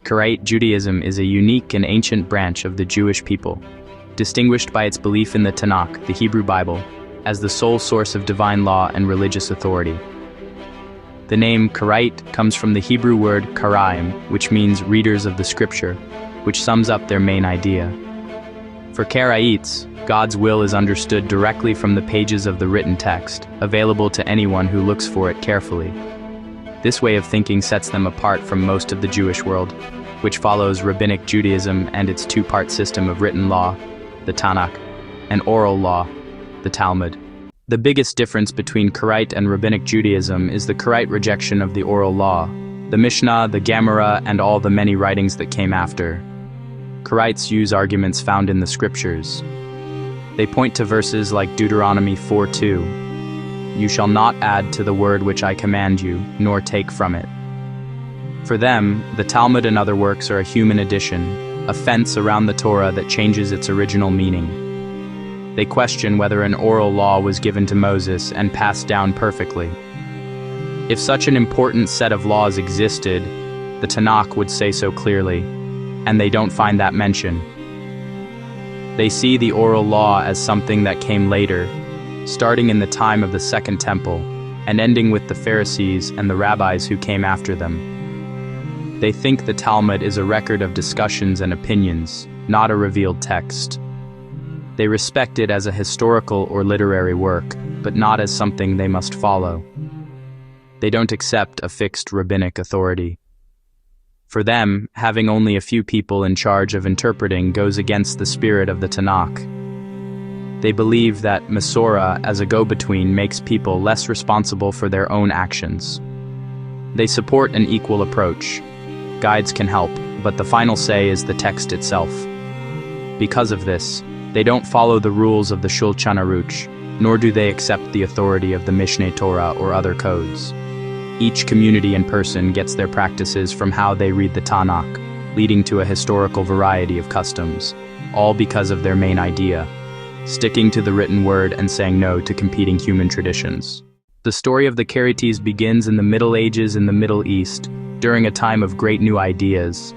Karaite Judaism is a unique and ancient branch of the Jewish people, distinguished by its belief in the Tanakh, the Hebrew Bible, as the sole source of divine law and religious authority. The name Karaite comes from the Hebrew word karaim, which means readers of the scripture, which sums up their main idea. For Karaites, God's will is understood directly from the pages of the written text, available to anyone who looks for it carefully. This way of thinking sets them apart from most of the Jewish world, which follows rabbinic Judaism and its two-part system of written law, the Tanakh, and oral law, the Talmud. The biggest difference between Karaite and rabbinic Judaism is the Karaite rejection of the oral law, the Mishnah, the Gemara, and all the many writings that came after. Karaites use arguments found in the scriptures. They point to verses like Deuteronomy 4:2, "You shall not add to the word which I command you, nor take from it." For them, the Talmud and other works are a human addition, a fence around the Torah that changes its original meaning. They question whether an oral law was given to Moses and passed down perfectly. If such an important set of laws existed, the Tanakh would say so clearly, and they don't find that mention. They see the oral law as something that came later, starting in the time of the Second Temple, and ending with the Pharisees and the rabbis who came after them. They think the Talmud is a record of discussions and opinions, not a revealed text. They respect it as a historical or literary work, but not as something they must follow. They don't accept a fixed rabbinic authority. For them, having only a few people in charge of interpreting goes against the spirit of the Tanakh. They believe that Masorah as a go-between makes people less responsible for their own actions. They support an equal approach. Guides can help, but the final say is the text itself. Because of this, they don't follow the rules of the Shulchan Aruch, nor do they accept the authority of the Mishneh Torah or other codes. Each community and person gets their practices from how they read the Tanakh, leading to a historical variety of customs, all because of their main idea, sticking to the written word and saying no to competing human traditions. The story of the Karaites begins in the Middle Ages in the Middle East, during a time of great new ideas.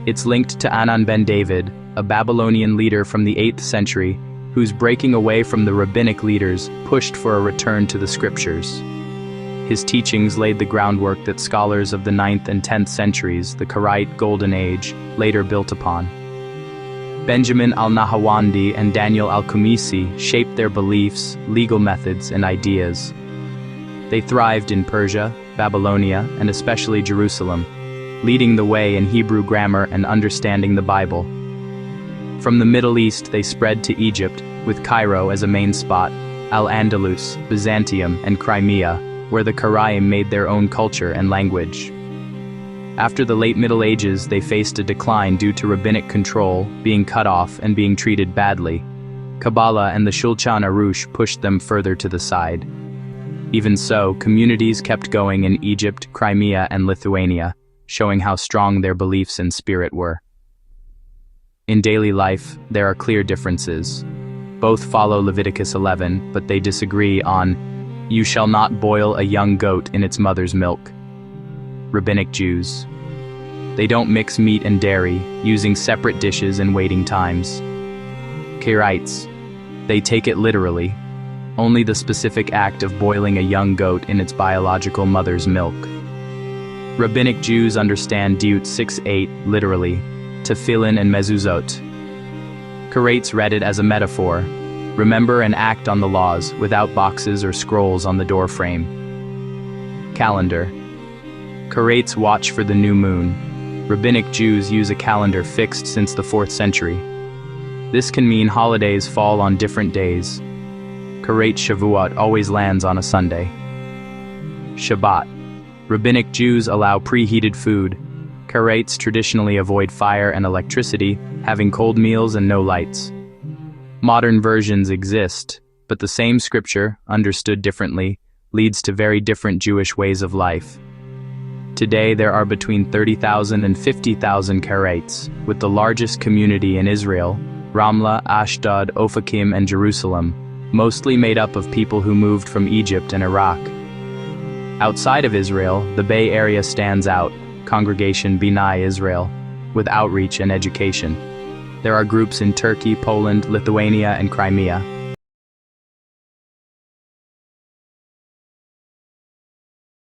It's linked to Anan ben David, a Babylonian leader from the 8th century, whose breaking away from the rabbinic leaders pushed for a return to the scriptures. His teachings laid the groundwork that scholars of the 9th and 10th centuries, the Karaite Golden Age, later built upon. Benjamin al-Nahawandi and Daniel al-Qumisi shaped their beliefs, legal methods, and ideas. They thrived in Persia, Babylonia, and especially Jerusalem, leading the way in Hebrew grammar and understanding the Bible. From the Middle East they spread to Egypt, with Cairo as a main spot, Al-Andalus, Byzantium, and Crimea, where the Karaim made their own culture and language. After the late Middle Ages, they faced a decline due to rabbinic control, being cut off and being treated badly. Kabbalah and the Shulchan Aruch pushed them further to the side. Even so, communities kept going in Egypt, Crimea, and Lithuania, showing how strong their beliefs and spirit were. In daily life, there are clear differences. Both follow Leviticus 11, but they disagree on, "You shall not boil a young goat in its mother's milk." Rabbinic Jews. They don't mix meat and dairy, using separate dishes and waiting times. Karaites. They take it literally. Only the specific act of boiling a young goat in its biological mother's milk. Rabbinic Jews understand Diut 6:8 literally, tefillin and mezuzot. Karaites read it as a metaphor. Remember and act on the laws, without boxes or scrolls on the doorframe. Calendar. Karaites watch for the new moon. Rabbinic Jews use a calendar fixed since the 4th century. This can mean holidays fall on different days. Karaite Shavuot always lands on a Sunday. Shabbat. Rabbinic Jews allow preheated food. Karaites traditionally avoid fire and electricity, having cold meals and no lights. Modern versions exist, but the same scripture, understood differently, leads to very different Jewish ways of life. Today there are between 30,000 and 50,000 Karaites, with the largest community in Israel, Ramla, Ashdod, Ofakim, and Jerusalem, mostly made up of people who moved from Egypt and Iraq. Outside of Israel, the Bay Area stands out, congregation B'nai Israel, with outreach and education. There are groups in Turkey, Poland, Lithuania, and Crimea.